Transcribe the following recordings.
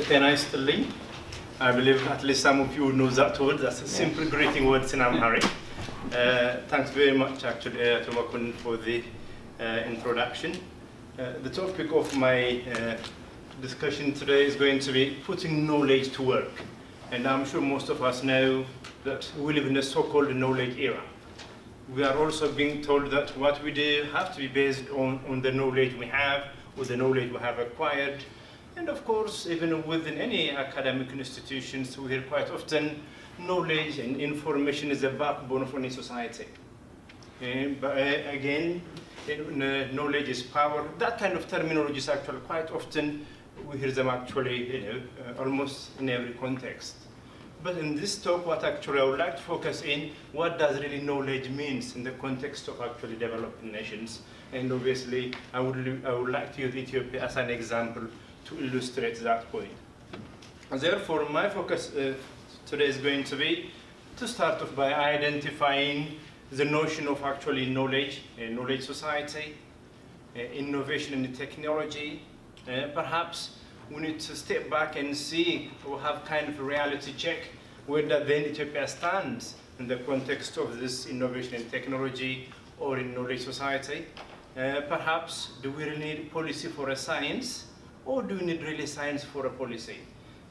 ጤና ይስጥልኝ. I believe at least some of you know that word. That's a simple greeting words in Amare. Thanks very much, actually, to Makun for the introduction. The topic of my discussion today is going to be putting knowledge to work. And I'm sure most of us know that we live in a so-called knowledge era. We are also being told that what we do have to be based on the knowledge we have, or the knowledge we have acquired. And of course, even within any academic institutions, we hear quite often knowledge and information is the backbone of any society. But again, knowledge is power. That kind of terminology is actually quite often, we hear them actually, almost in every context. But in this talk, what actually I would like to focus in, what does really knowledge means in the context of actually developing nations. And obviously, I would like to use Ethiopia as an example to illustrate that point. And therefore, my focus today is going to be to start off by identifying the notion of actually knowledge, knowledge society, innovation in the technology. Perhaps we need to step back and see, or have kind of a reality check, where then Ethiopia stands in the context of this innovation in technology or in knowledge society. Perhaps, do we really need policy for a science, or do we need really science for a policy?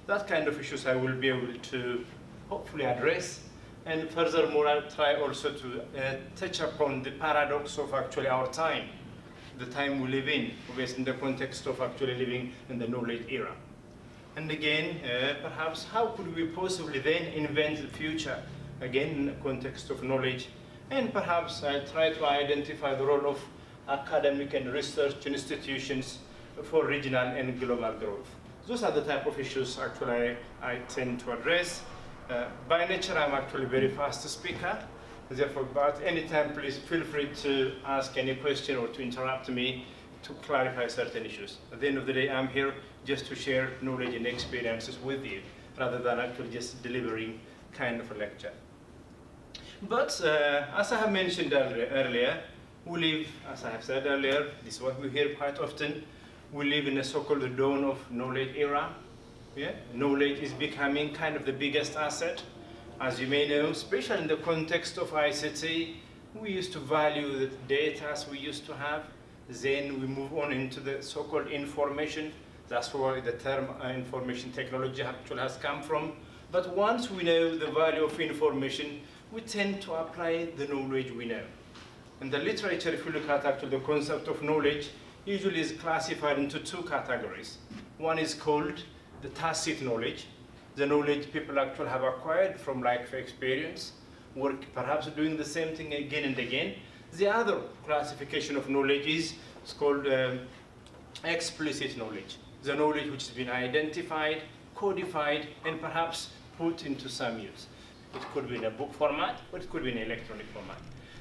That kind of issues I will be able to hopefully address. And furthermore, I'll try also to touch upon the paradox of actually our time, the time we live in, obviously in the context of actually living in the knowledge era. And again, perhaps how could we possibly then invent the future, again in the context of knowledge? And perhaps I'll try to identify the role of academic and research institutions for regional and global growth. Those are the type of issues actually I tend to address. By nature, I'm actually a very fast speaker. Therefore, but anytime, please feel free to ask any question or to interrupt me to clarify certain issues. At the end of the day, I'm here just to share knowledge and experiences with you, rather than actually just delivering kind of a lecture. But as I have mentioned earlier, we live, as I have said earlier, this is what we hear quite often, we live in a so-called dawn of knowledge era. Yeah? Knowledge is becoming kind of the biggest asset. As you may know, especially in the context of ICT, we used to value the data as we used to have. Then we move on into the so-called information. That's where the term information technology actually has come from. But once we know the value of information, we tend to apply the knowledge we know. In the literature, if you look at actually the concept of knowledge, usually is classified into two categories. One is called the tacit knowledge, the knowledge people actually have acquired from life experience, work perhaps doing the same thing again and again. The other classification of knowledge is called explicit knowledge, the knowledge which has been identified, codified, and perhaps put into some use. It could be in a book format, or it could be in electronic format.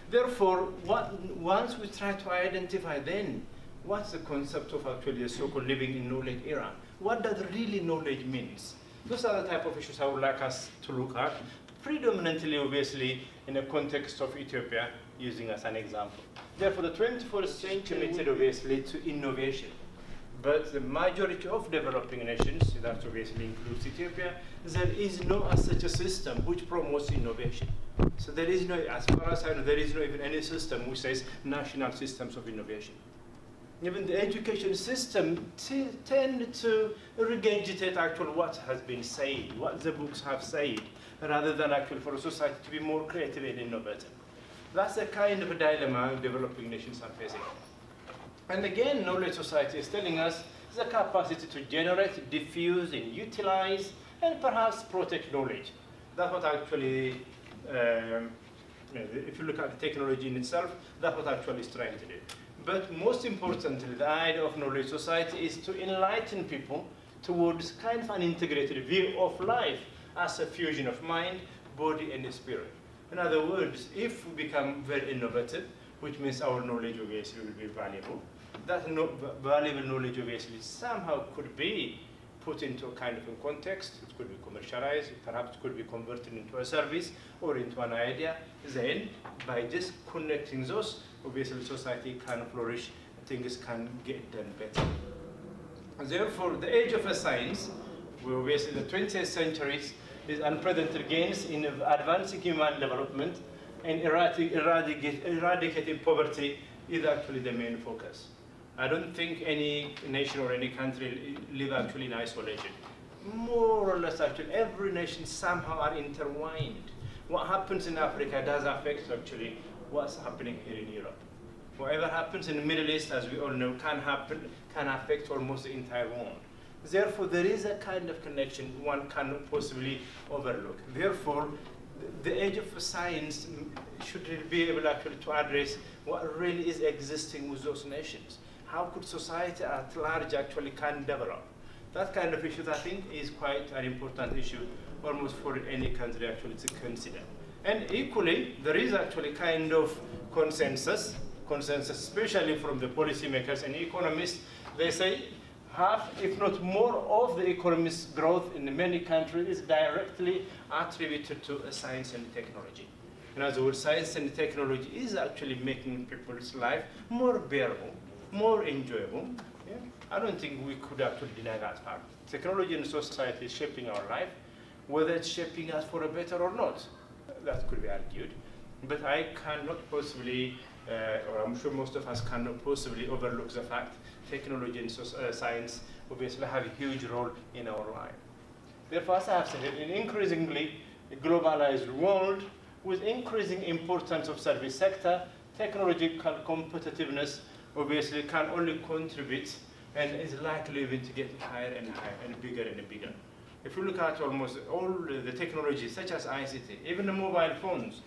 Therefore, once we try to identify then, what's the concept of actually the so-called living in knowledge era? What does really knowledge means? Those are the type of issues I would like us to look at, predominantly, obviously, in the context of Ethiopia, using as an example. Therefore, the 21st century committed, obviously, to innovation. But the majority of developing nations, that obviously includes Ethiopia, there is no as such a system which promotes innovation. So there is no, as far as I know, there is no even any system which says national systems of innovation. Even the education system tend to regurgitate actually what has been said, what the books have said, rather than actually for a society to be more creative and innovative. That's the kind of a dilemma developing nations are facing. And again, knowledge society is telling us the capacity to generate, diffuse, and utilize, and perhaps protect knowledge. That's what actually, if you look at the technology in itself, that's what actually is trying to do. But most importantly, the idea of knowledge society is to enlighten people towards kind of an integrated view of life as a fusion of mind, body, and spirit. In other words, if we become very innovative, which means our knowledge obviously will be valuable, that valuable knowledge obviously somehow could be put into a kind of a context, it could be commercialized, perhaps it could be converted into a service or into an idea. Then, by just connecting those, obviously society can flourish, things can get done better. Therefore, the age of a science We obviously, the 20th century is unprecedented gains in advancing human development, and eradicating poverty is actually the main focus. I don't think any nation or any country live actually in isolation. More or less, actually, every nation somehow are intertwined. What happens in Africa does affect actually what's happening here in Europe. Whatever happens in the Middle East, as we all know, can affect almost the entire world. Therefore, there is a kind of connection one cannot possibly overlook. Therefore, the age of science should really be able actually to address what really is existing with those nations. How could society at large actually can develop? That kind of issue, I think, is quite an important issue almost for any country actually to consider. And equally, there is actually kind of consensus, especially from the policymakers and economists. They say half, if not more, of the economy's growth in many countries is directly attributed to science and technology. In other words, science and technology is actually making people's life more bearable, more enjoyable. Yeah? I don't think we could actually deny that fact. Technology in society is shaping our life, whether it's shaping us for a better or not. That could be argued. But I cannot possibly, or I'm sure most of us cannot possibly overlook the fact technology and science obviously have a huge role in our life. Therefore, as I have said, in an increasingly globalized world, with increasing importance of service sector, technological competitiveness obviously can only contribute and is likely even to get higher and higher and bigger and bigger. If you look at almost all the technologies such as ICT, even the mobile phones,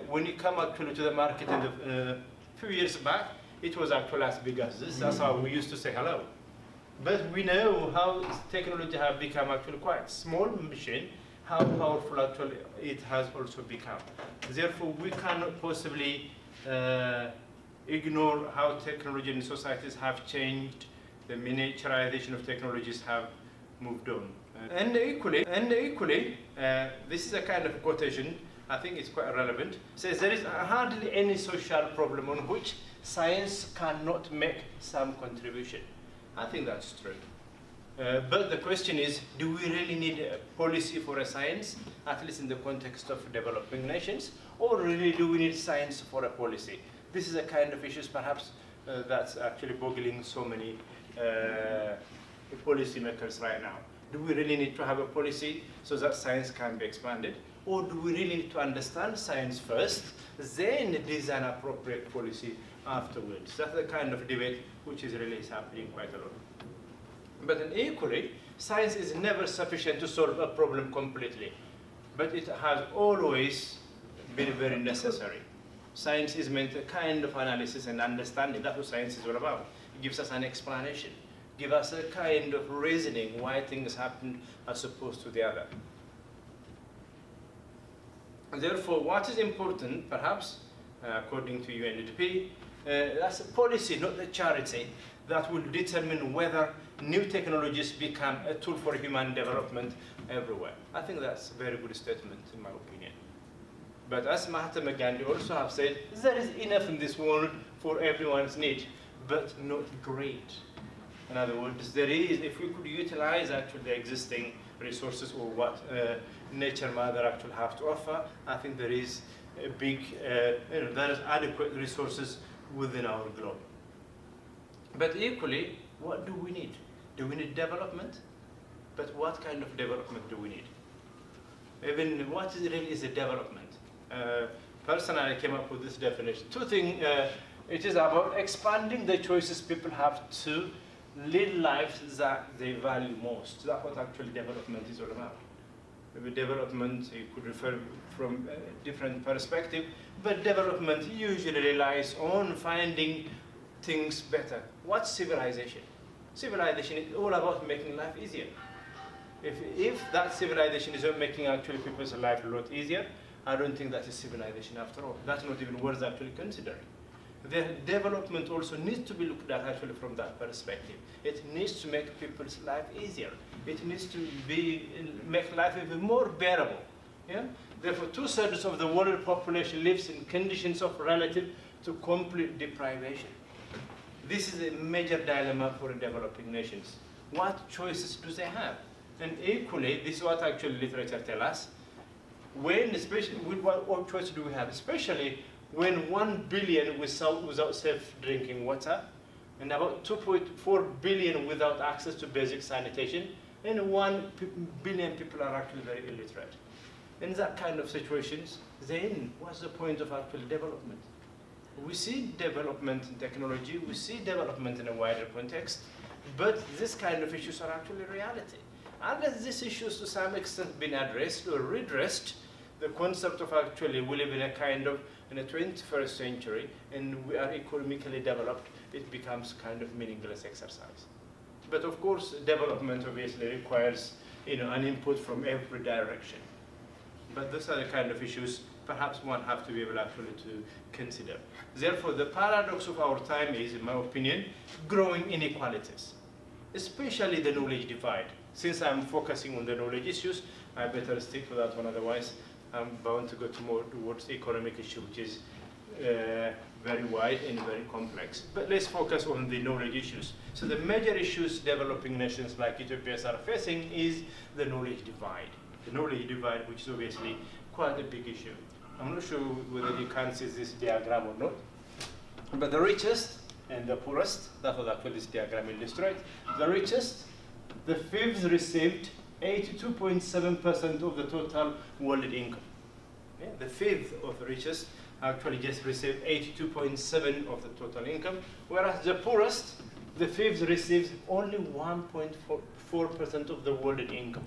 when you come actually to the market in a few years back, it was actually as big as this. That's how we used to say hello. But we know how technology have become actually quite small machine, how powerful actually it has also become. Therefore, we cannot possibly ignore how technology and societies have changed, the miniaturization of technologies have moved on. And equally, this is a kind of quotation, I think it's quite relevant, says there is hardly any social problem on which science cannot make some contribution. I think that's true. But the question is, do we really need a policy for a science, at least in the context of developing nations, or really do we need science for a policy? This is a kind of issues perhaps that's actually boggling so many policymakers right now. Do we really need to have a policy so that science can be expanded? Or do we really need to understand science first, then design appropriate policy afterwards? That's the kind of debate which is really happening quite a lot. But then equally, science is never sufficient to solve a problem completely. But it has always been very necessary. Science is meant a kind of analysis and understanding. That's what science is all about. It gives us an explanation, give us a kind of reasoning why things happen as opposed to the other. Therefore, what is important, perhaps, according to UNDP, that's a policy, not the charity, that will determine whether new technologies become a tool for human development everywhere. I think that's a very good statement, in my opinion. But as Mahatma Gandhi also have said, there is enough in this world for everyone's need, but not great. In other words, there is, if we could utilize actually the existing resources or what nature mother actually have to offer, I think there is a big, there is adequate resources within our globe. But equally, what do we need? Do we need development? But what kind of development do we need? Even what really is a development? Personally, I came up with this definition. Two things, it is about expanding the choices people have to lead lives that they value most. That's what actually development is all about. Maybe development, you could refer from a different perspective, but development usually relies on finding things better. What's civilization? Civilization is all about making life easier. If that civilization is not making actually people's life a lot easier, I don't think that is civilization after all. That's not even worth actually considering. The development also needs to be looked at actually from that perspective. It needs to make people's life easier. It needs to make life even more bearable. Yeah? Therefore, 2/3 of the world population lives in conditions of relative to complete deprivation. This is a major dilemma for developing nations. What choices do they have? And equally, this is what actually literature tells us. When, especially, what choice do we have? Especially when 1 billion without safe drinking water, and about 2.4 billion without access to basic sanitation, and 1 billion people are actually very illiterate. In that kind of situations, then what's the point of actual development? We see development in technology, we see development in a wider context, but this kind of issues are actually reality. Unless these issues to some extent been addressed or redressed, the concept of actually we live in a kind of in the 21st century and we are economically developed, it becomes kind of meaningless exercise. But of course, development obviously requires an input from every direction. But those are the kind of issues perhaps one have to be able actually to consider. Therefore, the paradox of our time is, in my opinion, growing inequalities, especially the knowledge divide. Since I'm focusing on the knowledge issues, I better stick to that one, otherwise I'm bound to go more towards the economic issue, which is very wide and very complex. But let's focus on the knowledge issues. So the major issues developing nations like Ethiopia are facing is the knowledge divide. The knowledge divide, which is obviously quite a big issue. I'm not sure whether you can see this diagram or not, but the richest and the poorest, that's what actually this diagram illustrates. The richest, the fifth received 82.7% of the total world income. Yeah, the fifth of the richest actually just received 82.7% of the total income, whereas the poorest, the fifth receives only 1.4% of the world income.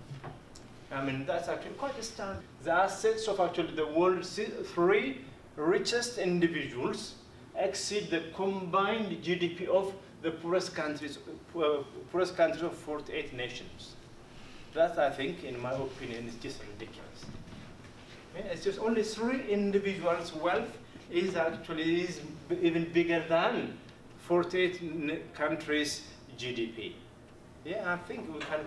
I mean, that's actually quite astounding. The assets of actually the world's 3 richest individuals exceed the combined GDP of the poorest countries of 48 nations. That, I think, in my opinion, is just ridiculous. Yeah, it's just only 3 individuals' wealth is actually even bigger than 48 countries' GDP. Yeah, I think we can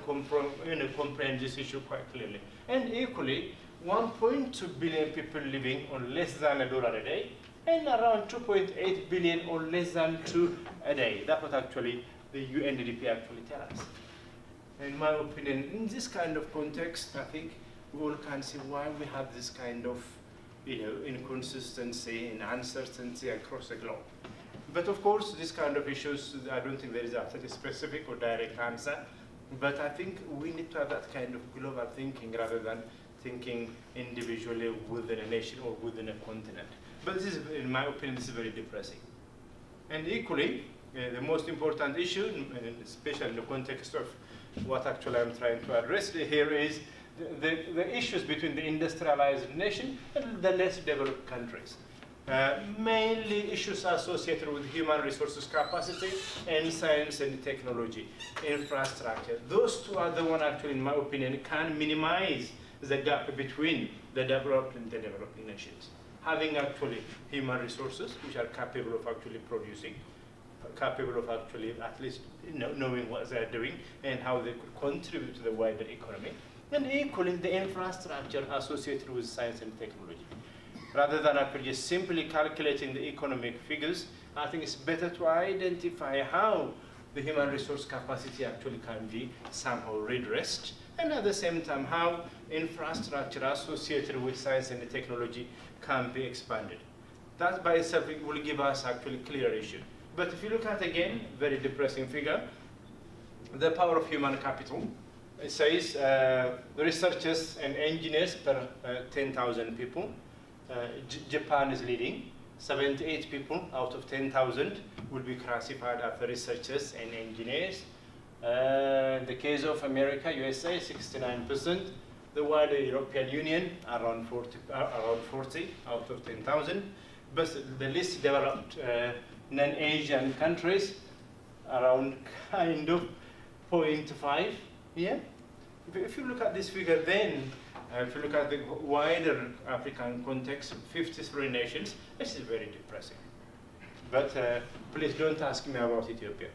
comprehend this issue quite clearly. And equally, 1.2 billion people living on less than $1 a day, and around 2.8 billion on less than 2 a day. That's what actually the UNDP actually tells us. In my opinion, in this kind of context, I think we all can see why we have this kind of inconsistency and uncertainty across the globe. But of course, this kind of issues, I don't think there is a specific or direct answer. But I think we need to have that kind of global thinking rather than thinking individually within a nation or within a continent. But this is, in my opinion, this is very depressing. And equally, the most important issue, especially in the context of what actually I'm trying to address here, is the issues between the industrialized nation and the less developed countries. Mainly issues associated with human resources capacity and science and technology, infrastructure. Those two are the one actually, in my opinion, can minimize the gap between the developed and the developing nations. Having actually human resources which are capable of actually producing, capable of actually at least knowing what they're doing and how they could contribute to the wider economy, and equally the infrastructure associated with science and technology. Rather than actually just simply calculating the economic figures, I think it's better to identify how the human resource capacity actually can be somehow redressed, and at the same time how infrastructure associated with science and technology can be expanded. That by itself will give us actually clear issue. But if you look at, again, very depressing figure, the power of human capital, it says researchers and engineers per 10,000 people. Japan is leading. 78 people out of 10,000 will be classified as researchers and engineers. In the case of America, USA, 69%. The wider European Union, around 40 out of 10,000. But the least developed non-Asian countries, around kind of 0.5. Yeah. If you look at this figure, then if you look at the wider African context, 53 nations, this is very depressing. But please don't ask me about Ethiopia.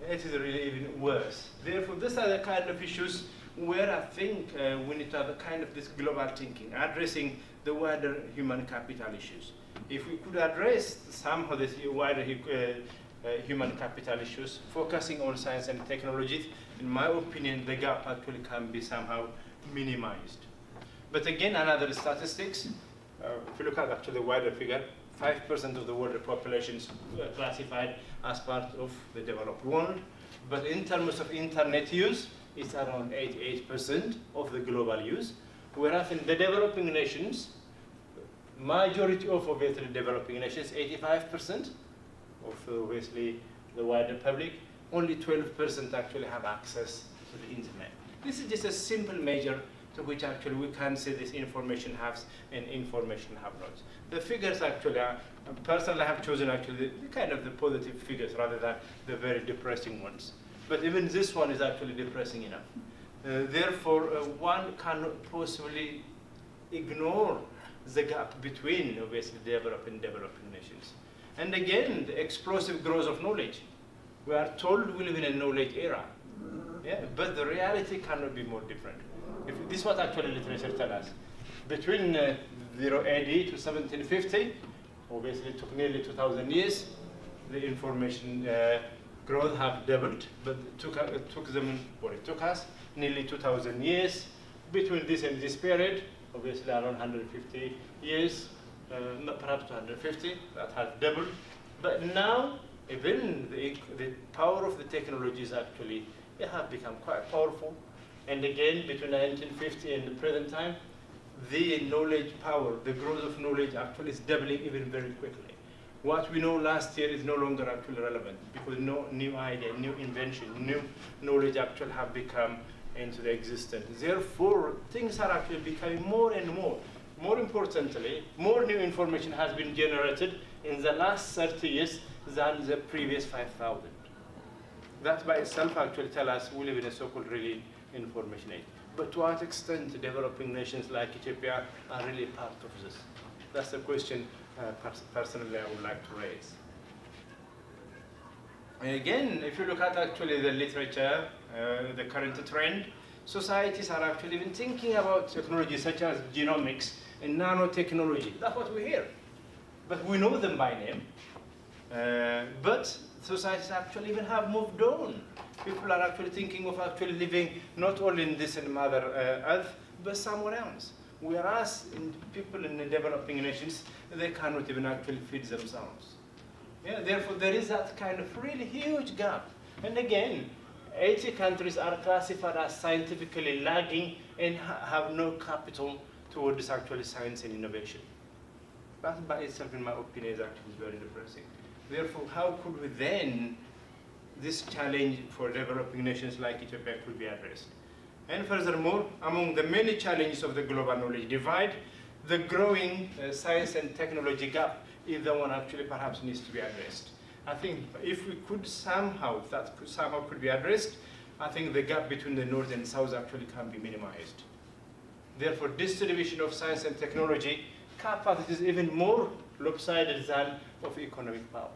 It is really even worse. Therefore, these are the kind of issues where I think we need to have a kind of this global thinking, addressing the wider human capital issues. If we could address somehow this wider human capital issues, focusing on science and technology, in my opinion, the gap actually can be somehow minimized. But again, another statistics, if you look at actually the wider figure, 5% of the world population is classified as part of the developed world. But in terms of internet use, it's around 88% of the global use. Whereas in the developing nations, majority of obviously developing nations, 85% of obviously the wider public, only 12% actually have access to the internet. This is just a simple measure to which actually we can say this information haves and information have not. The figures actually are, personally I have chosen actually the kind of the positive figures rather than the very depressing ones. But even this one is actually depressing enough. Therefore, one cannot possibly ignore the gap between obviously developing and developing nations. And again, the explosive growth of knowledge. We are told we live in a knowledge era, yeah, but the reality cannot be more different. This is what actually literature tells us. Between 0 AD to 1750, obviously it took nearly 2,000 years, the information growth have doubled, but it took us nearly 2,000 years. Between this and this period, obviously around 150 years, perhaps 250, that has doubled. But now, even the power of the technologies actually have become quite powerful. And again, between 1950 and the present time, the knowledge power, the growth of knowledge actually is doubling even very quickly. What we know last year is no longer actually relevant because no new idea, new invention, new knowledge actually have become into the existence. Therefore, things are actually becoming more and more. More importantly, more new information has been generated in the last 30 years than the previous 5,000. That by itself actually tells us we live in a so-called really information age. But to what extent developing nations like Ethiopia are really part of this? That's the question personally I would like to raise. And again, if you look at actually the literature, the current trend, societies are actually even thinking about technologies such as genomics and nanotechnology. That's what we hear. But we know them by name. But societies actually even have moved on. People are actually thinking of actually living not only in this and Mother Earth, but somewhere else. Whereas people in the developing nations, they cannot even actually feed themselves. Yeah, therefore, there is that kind of really huge gap. And again, 80 countries are classified as scientifically lagging and have no capital towards actually science and innovation. That by itself, in my opinion, is actually very depressing. Therefore, how could we then, this challenge for developing nations like Ethiopia could be addressed? And furthermore, among the many challenges of the global knowledge divide, the growing science and technology gap is the one actually perhaps needs to be addressed. I think if we could somehow, could be addressed, I think the gap between the North and South actually can be minimized. Therefore, distribution of science and technology capacity is even more lopsided than of economic power.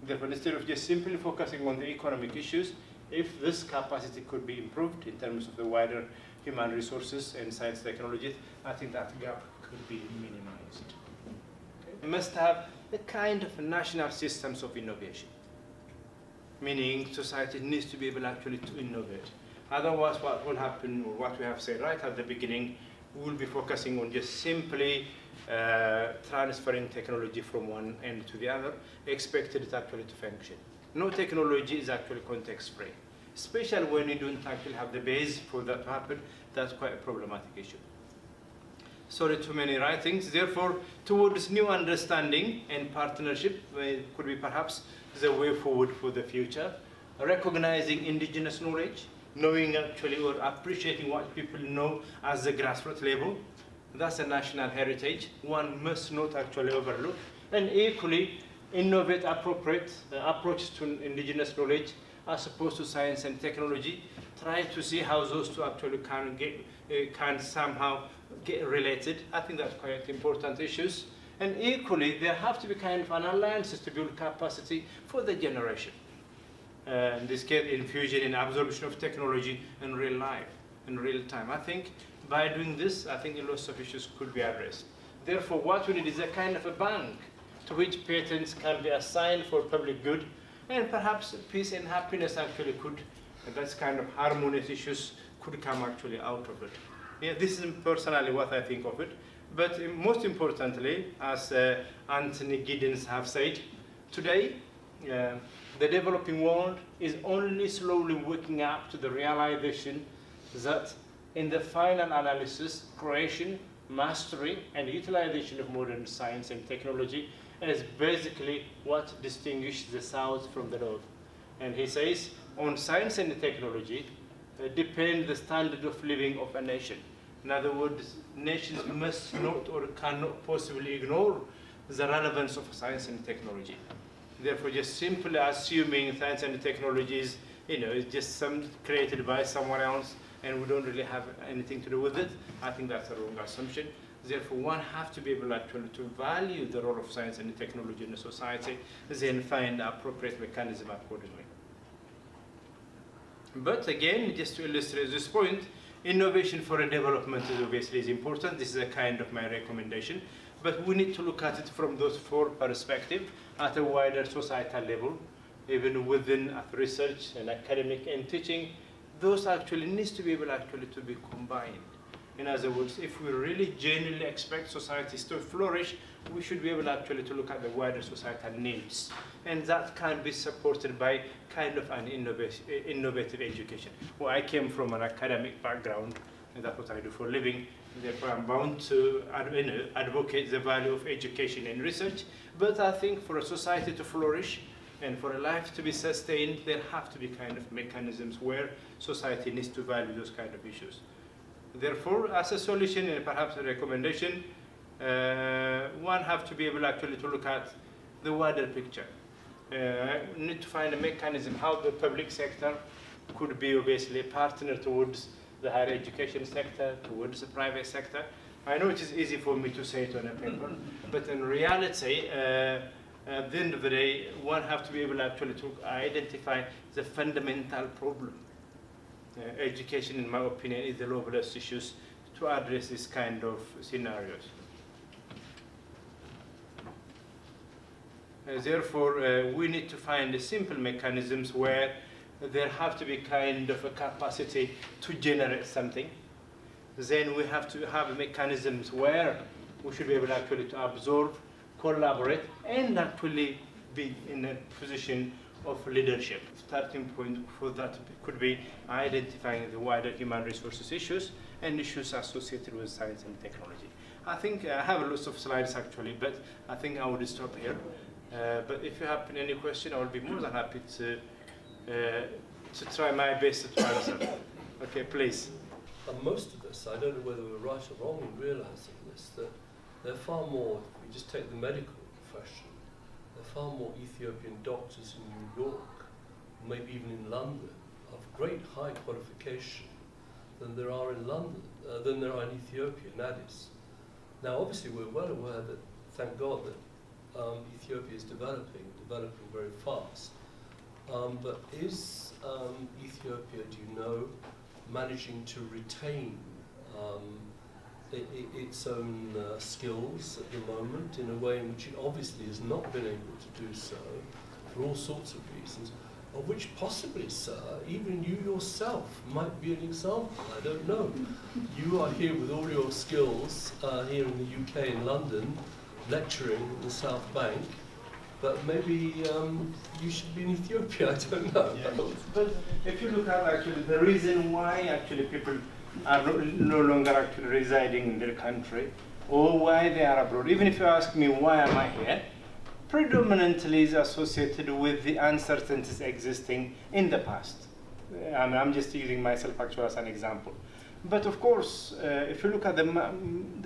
Therefore, instead of just simply focusing on the economic issues, if this capacity could be improved in terms of the wider human resources and science technologies, I think that gap could be minimized. Okay. We must have a kind of national systems of innovation, meaning society needs to be able actually to innovate. Otherwise, what will happen, or what we have said right at the beginning, we will be focusing on just simply transferring technology from one end to the other, expected it actually to function. No technology is actually context-free, especially when you don't actually have the base for that to happen. That's quite a problematic issue. Sorry, too many writings. Therefore, towards new understanding and partnership could be perhaps the way forward for the future. Recognizing indigenous knowledge, knowing actually or appreciating what people know as the grassroots level. That's a national heritage. One must not actually overlook. And equally, innovate appropriate approaches to indigenous knowledge as opposed to science and technology. Try to see how those two actually can somehow get related. I think that's quite important issues. And equally, there have to be kind of an alliances to build capacity for the generation. In this case, infusion and absorption of technology in real life, in real time. I think by doing this, I think lots of issues could be addressed. Therefore, what we need is a kind of a bank to which patents can be assigned for public good, and perhaps peace and happiness actually could And that's kind of harmonious issues could come actually out of it. Yeah, this is personally what I think of it. But most importantly, as Anthony Giddens have said, today the developing world is only slowly waking up to the realization that in the final analysis, creation, mastery, and utilization of modern science and technology is basically what distinguishes the South from the North. And he says, on science and technology depend the standard of living of a nation. In other words, nations must not or cannot possibly ignore the relevance of science and technology. Therefore, just simply assuming science and technology is, is just some created by someone else and we don't really have anything to do with it, I think that's a wrong assumption. Therefore, one has to be able actually to value the role of science and technology in the society, then find the appropriate mechanism accordingly. But again, just to illustrate this point, innovation for a development is obviously important. This is a kind of my recommendation. But we need to look at it from those four perspectives at a wider societal level, even within research and academic and teaching. Those actually needs to be able actually to be combined. In other words, if we really genuinely expect societies to flourish, we should be able actually to look at the wider societal needs. And that can be supported by kind of an innovative education. Well, I came from an academic background, and that's what I do for a living. Therefore, I'm bound to advocate the value of education and research. But I think for a society to flourish and for a life to be sustained, there have to be kind of mechanisms where society needs to value those kind of issues. Therefore, as a solution and perhaps a recommendation, one have to be able actually to look at the wider picture. Need to find a mechanism how the public sector could be obviously a partner towards the higher education sector, towards the private sector. I know it is easy for me to say it on a paper, but in reality, at the end of the day, one have to be able actually to identify the fundamental problem. Education, in my opinion, is the lowest issues to address this kind of scenarios. Therefore, we need to find simple mechanisms where there have to be kind of a capacity to generate something. Then we have to have mechanisms where we should be able actually to absorb, collaborate, and actually be in a position of leadership. Starting point for that could be identifying the wider human resources issues and issues associated with science and technology. I think I have a list of slides actually, but I think I would stop here. But if you have any question, I will be more than happy to try my best to answer. Okay, please. Most of us, I don't know whether we're right or wrong in realizing this, that there are far more, if we just take the medical profession, there are far more Ethiopian doctors in New York, maybe even in London, of great high qualification than there are in London, than there are in Ethiopia, in Addis. Now, obviously, we're well aware that, thank God, that Ethiopia is developing very fast. But is Ethiopia, do you know, managing to retain its own skills at the moment in a way in which it obviously has not been able to do so for all sorts of reasons, of which possibly, sir, even you yourself might be an example. I don't know. You are here with all your skills here in the UK, in London, lecturing in the South Bank, but maybe you should be in Ethiopia, I don't know. Yeah. But if you look at actually the reason why actually people are no longer actually residing in their country or why they are abroad, even if you ask me why am I here, predominantly is associated with the uncertainties existing in the past. I'm just using myself actually as an example. But of course, if you look at the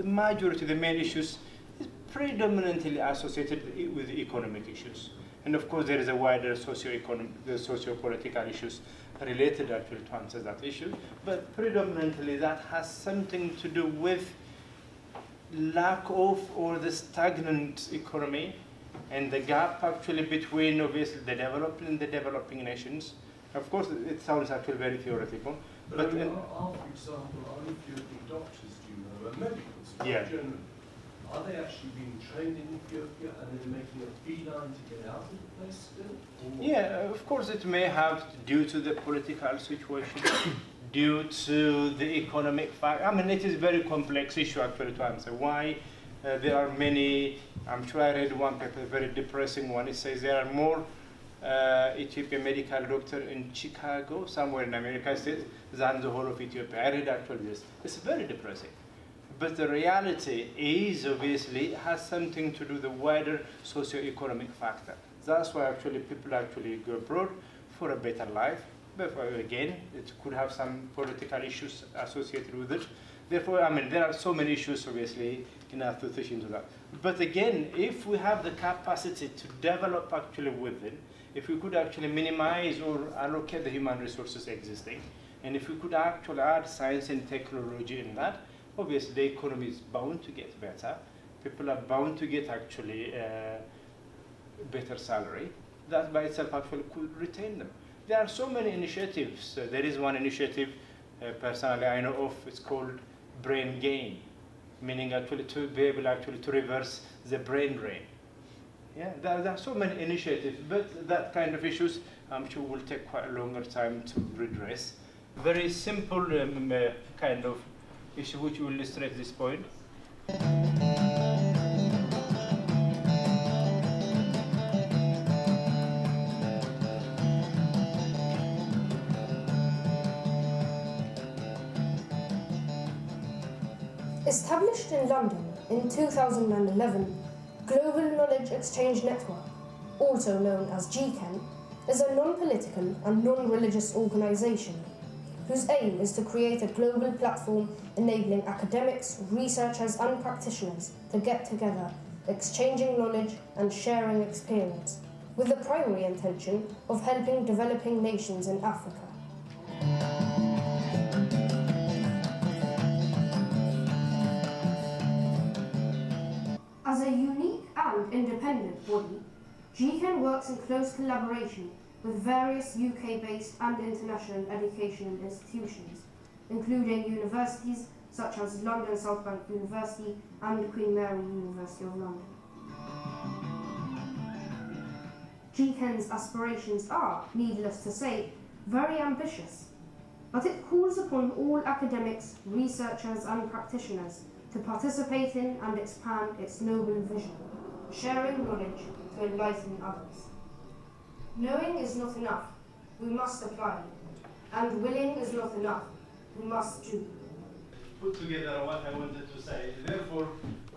majority, the main issues is predominantly associated with economic issues. And of course, there is a wider socio-political issues related actually to answer that issue. But predominantly, that has something to do with lack of or the stagnant economy and the gap actually between obviously the developed and the developing nations. Of course, it sounds actually very theoretical. But for example, are Ethiopian doctors, do you know, and medicals yeah. generally, are they actually being trained in Ethiopia and then making a beeline to get out of the place still? Yeah, of course it may have, due to the political situation, due to the economic fact. I mean, it is a very complex issue actually to answer. Why there are many, I'm sure I read one paper, a very depressing one. It says there are more Ethiopian medical doctors in Chicago, somewhere in America, than the whole of Ethiopia. I read actually this. It's very depressing. But the reality is, obviously, has something to do with the wider socio-economic factor. That's why actually people actually go abroad for a better life. But again, it could have some political issues associated with it. Therefore, I mean, there are so many issues, obviously, in association to that. But again, if we have the capacity to develop actually within, if we could actually minimize or allocate the human resources existing, and if we could actually add science and technology in that, obviously the economy is bound to get better. People are bound to get actually better salary. That by itself actually could retain them. There are so many initiatives. There is one initiative personally I know of. It's called brain gain, meaning actually to be able actually to reverse the brain drain. Yeah, there are so many initiatives, but that kind of issues I'm sure will take quite a longer time to redress. Very simple kind of issue which will illustrate this point. Established in London in 2011, Global Knowledge Exchange Network, also known as GCAN, is a non-political and non-religious organisation whose aim is to create a global platform enabling academics, researchers and practitioners to get together, exchanging knowledge and sharing experience, with the primary intention of helping developing nations in Africa. As a unique and independent body, GCAN works in close collaboration with various UK-based and international educational institutions, including universities such as London South Bank University and Queen Mary University of London. GCAN's aspirations are, needless to say, very ambitious, but it calls upon all academics, researchers and practitioners to participate in and expand its noble vision, sharing knowledge to enlighten others. Knowing is not enough, we must apply, and willing is not enough, we must do. Put together what I wanted to say. Therefore,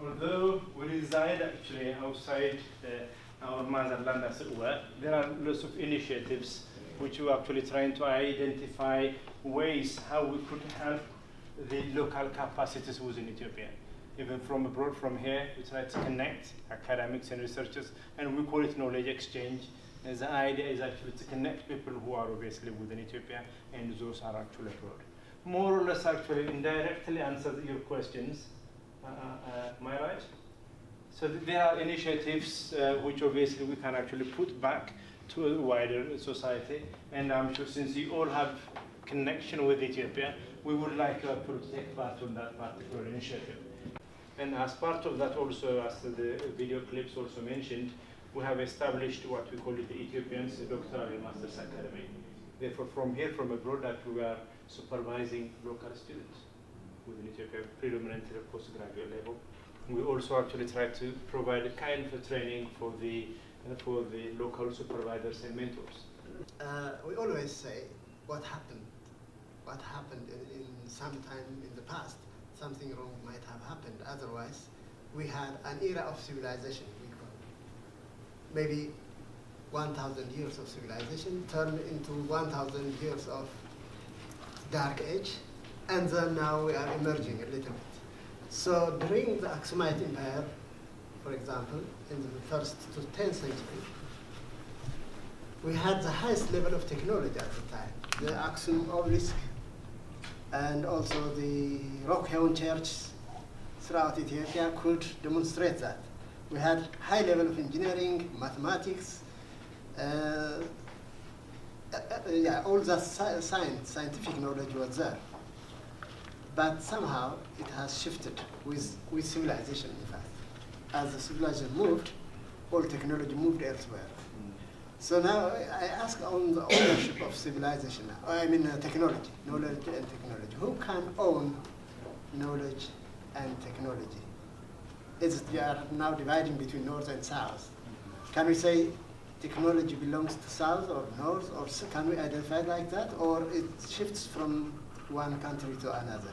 although we reside actually outside our motherland, as it were, there are lots of initiatives which we're actually trying to identify ways how we could help the local capacities within Ethiopia. Even from abroad, from here, we try to connect academics and researchers, and we call it knowledge exchange. And the idea is actually to connect people who are obviously within Ethiopia and those are actually abroad. More or less actually indirectly answered your questions. Am I right? So there are initiatives which obviously we can actually put back to a wider society, and I'm sure since you all have connection with Ethiopia, we would like to take part in that particular initiative. And as part of that also, as the video clips also mentioned, we have established what we call it the Ethiopians Doctoral and Master's Academy. Therefore, from here, from abroad, that we are supervising local students within Ethiopia, predominantly at postgraduate level. We also actually try to provide a kind of training for the local supervisors and mentors. We always say what happened in some time in the past. Something wrong might have happened. Otherwise, we had an era of civilization. Maybe 1,000 years of civilization turned into 1,000 years of dark age, and then now we are emerging a little bit. So during the Aksumite Empire, for example, in the 1st to 10th century, we had the highest level of technology at the time. The Aksum obelisk and also the rock-hewn churches throughout Ethiopia could demonstrate that. We had high level of engineering, mathematics, all the scientific knowledge was there. But somehow it has shifted with civilization, in fact. as the civilization moved, all technology moved elsewhere. So now I ask on the ownership of civilization, technology, knowledge and technology. Who can own knowledge and technology? We are now dividing between North and South. Can we say technology belongs to South or North, or can we identify it like that, or it shifts from one country to another?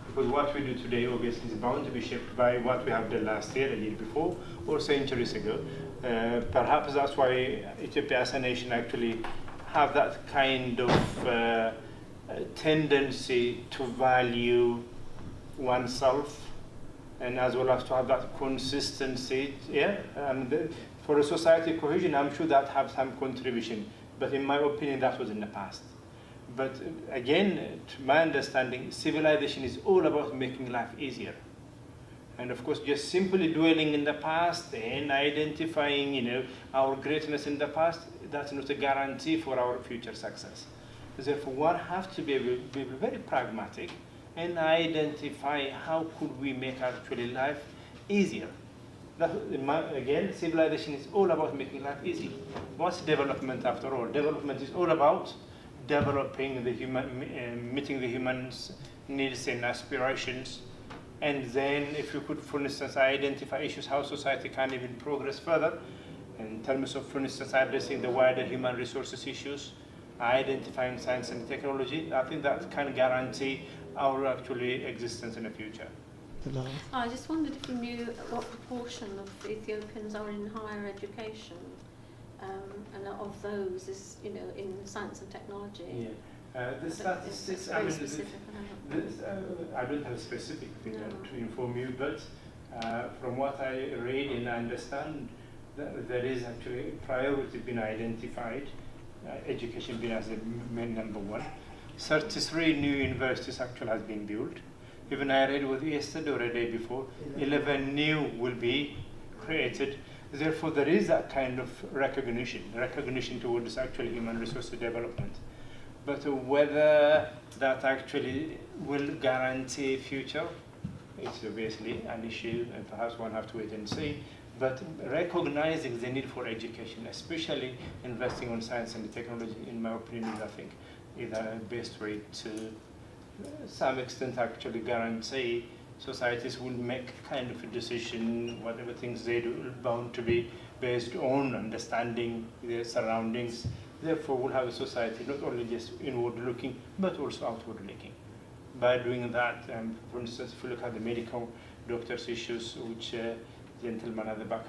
Because what we do today obviously is bound to be shaped by what we have done last year, a year before, or centuries ago. Perhaps that's why Ethiopia as a nation actually have that kind of tendency to value oneself, and as well as to have that consistency. Yeah, and for a society cohesion, I'm sure that have some contribution. But in my opinion, that was in the past. But again, to my understanding, civilization is all about making life easier. And of course, just simply dwelling in the past and identifying, our greatness in the past, that's not a guarantee for our future success. Therefore, one has to be able to be very pragmatic and identify how could we make actually life easier. Again, civilization is all about making life easy. What's development after all? Development is all about developing the meeting the human's needs and aspirations. And then if you could, for instance, identify issues, how society can even progress further, in terms of, for instance, addressing the wider human resources issues, identifying science and technology, I think that can guarantee our actually existence in the future. I just wondered if you knew what proportion of Ethiopians are in higher education, and of those is, in science and technology. Yeah. The statistics, I don't have a specific figure to inform you, but from what I read and understand, there is actually a priority being identified, education being as the main number one. 33 new universities actually has been built. Even I read with yesterday or a day before, 11 new will be created. Therefore, there is that kind of recognition towards actually human resource development. But whether that actually will guarantee future, it's obviously an issue, and perhaps one have to wait and see. But recognizing the need for education, especially investing on science and technology, in my opinion, is, I think, is the best way to some extent actually guarantee societies will make kind of a decision, whatever things they do, bound to be based on understanding their surroundings. Therefore, we'll have a society not only just inward-looking, but also outward-looking. By doing that, for instance, if you look at the medical doctors' issues, which gentleman at the back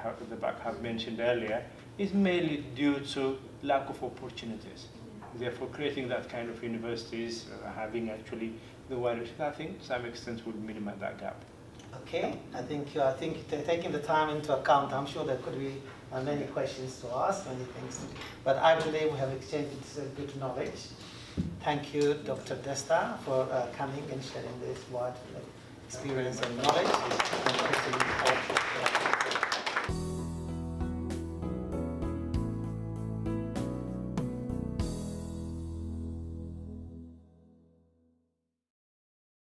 have mentioned earlier, is mainly due to lack of opportunities. Therefore, creating that kind of universities, having actually the wider, I think, to some extent would minimize that gap. Okay, I think taking the time into account, I'm sure there could be many questions to ask, many things, but I believe we have exchanged good knowledge. Thank you, Dr. Desta, for coming and sharing this wide experience and knowledge.